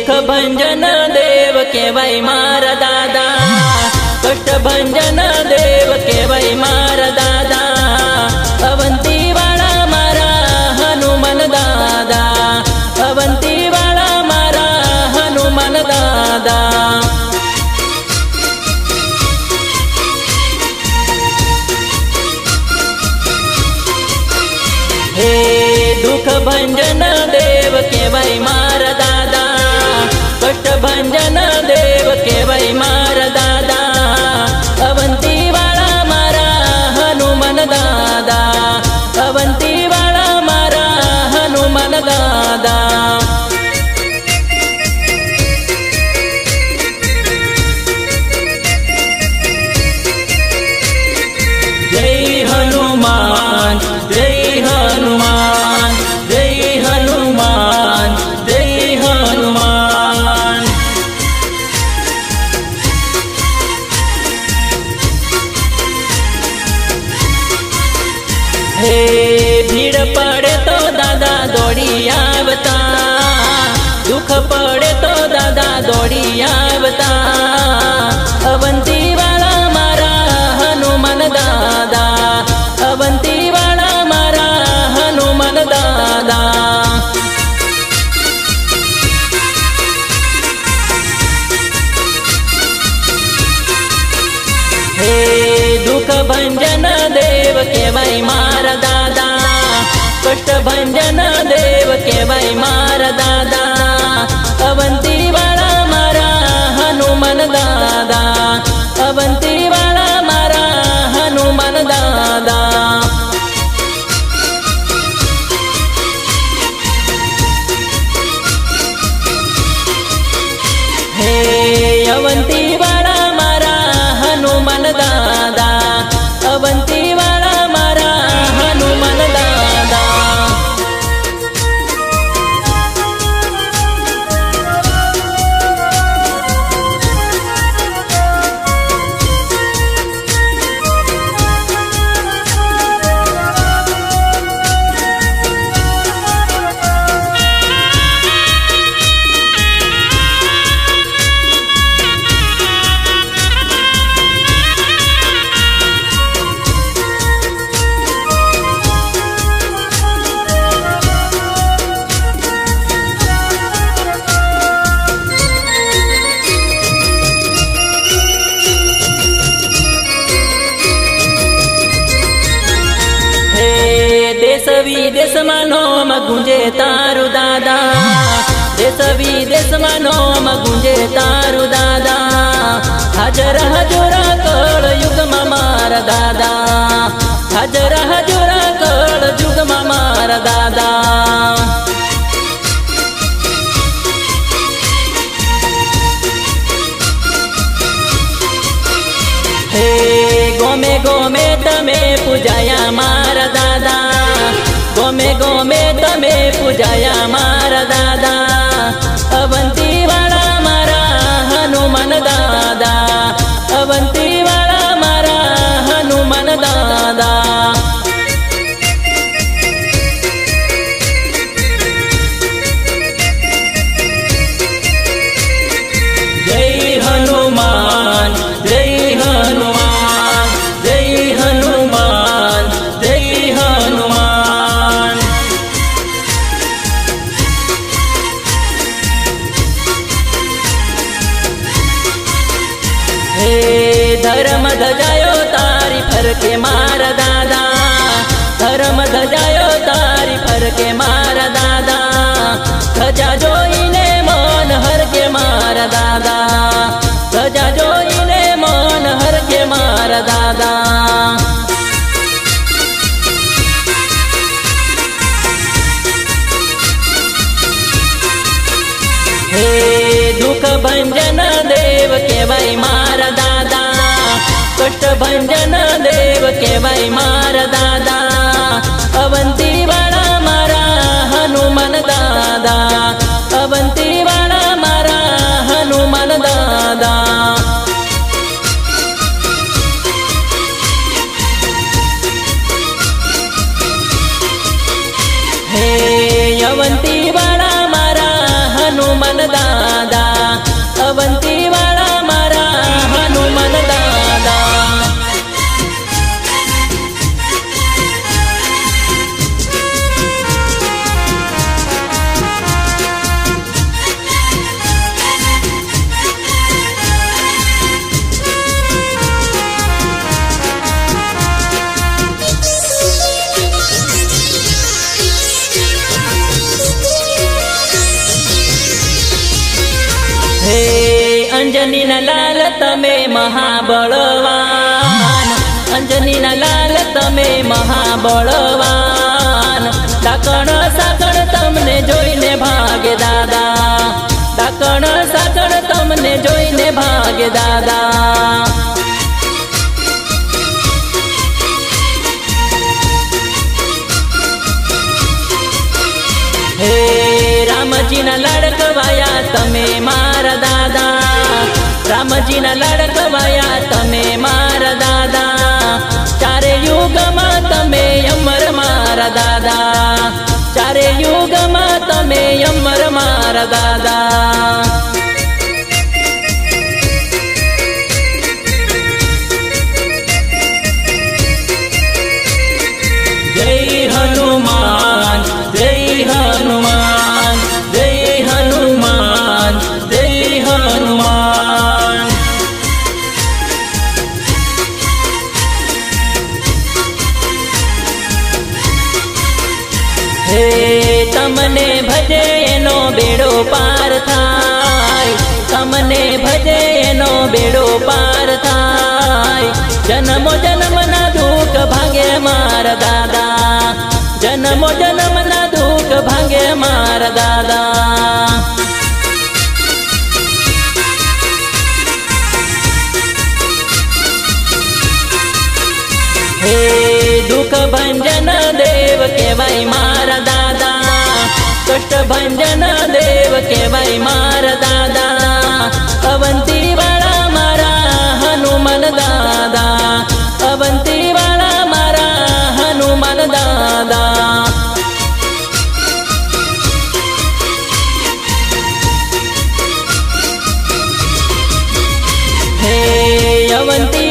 दुख भंजन देव केवाय मारा दादा, कष्ट भंजन देव केवाय मारा दादा, अवंती वाला मारा हनुमान दादा, अवंती वाला मारा हनुमान दादा। हे दुख भंजन देव केवाय मारा दादा, कष्ट भंजन देव केवाय मारा दादा, अवंती वाला मारा हनुमान दादा, अवंती वाला मारा हनुमान दादा। जय हनुमान जय हनुमान जय हनुमान जय हनुमान। हे भीड़ पड़े तो दादा दौड़ी आवता, दुख पड़े तो दादा दौड़ी आवता, अवंती वाला मारा हनुमान दादा, अवंती वाला मारा हनुमान दादा। हे दुख भंजन देव केवाय मारा दादा, कष्ट भंजन देव केवाय मारा दादा, अवंती वाला मारा हनुमान दादा, अवंती वाला मारा हनुमान दादा। हे अवंती वाला मारा हनुमान दादा, अवंती वाला मारा हनुमान दादा। देश विदेश मानो गुंजे तारू दादा, देश विदेश मानो गुंजे तारू दादा, हाजर हजूरा कल युग मारा दादा, हाजर हजूरा कल युग मारा दादा। हे गोमे गोमे तमे पूजाया मारा दादा, गोमे गोमे तमे पूजाया मारा दादा, अवंती वाला मारा हनुमान दादा, अवंती वाला मारा हनुमान दादा। जय हनुमान जय हनुमान जय हनुमान जय हनुमान। हे धर्म धजायो तारी फरके मारा दादा, धर्म धजायो तारी फरके मारा दादा, धजा जोईने मन हर के मारा दादा, धजा जोईने मन हर के मारा दादा। हे दुख भंजन देव केवाय मारा दादा, कष्ट भंजन देव केवाय मारा दादा, अवंती वाला मारा हनुमान दादा, अवंती वाला मारा हनुमान दादा। हे अवंती वाला मारा हनुमान दादा। અંજનીના લાલ તમે મહાબળવાન, અંજનીના લાલ તમે મહાબળવાન. ડાકણ સાકણ તમને જોઈને ભાગે દાદા, ડાકણ સાકણ તમને જોઈને ભાગે દાદા. હે રામજીના લાડકવાયા તમે મારા દાદા, રામજીના લાડકવાયા તમે મારા દાદા. ચારે યુગમાં તમે અમર મારા દાદા, ચારે યુગમાં તમે અમર મારા દાદા. જય હનુમાન, જય હનુમાન, જય હનુમાન, જય હનુમાન. હે તમને ભજે એનો બેડો પાર થાય, તમને ભજે એનો બેડો પાર થાય. જન્મો જન્મના દુઃખ ભાગે મારા દાદા, જન્મો જન્મના દુઃખ ભાગે મારા દાદા. હે દુઃખ ભંજન દેવ કહેવાય મારા દાદા, કષ્ટ ભંજન દેવ કહેવાય મારા દાદા. અવંતી વાળા મારા હનુમાન દાદા, અવંતી વાળા મારા હનુમાન દાદા. હે અવંતી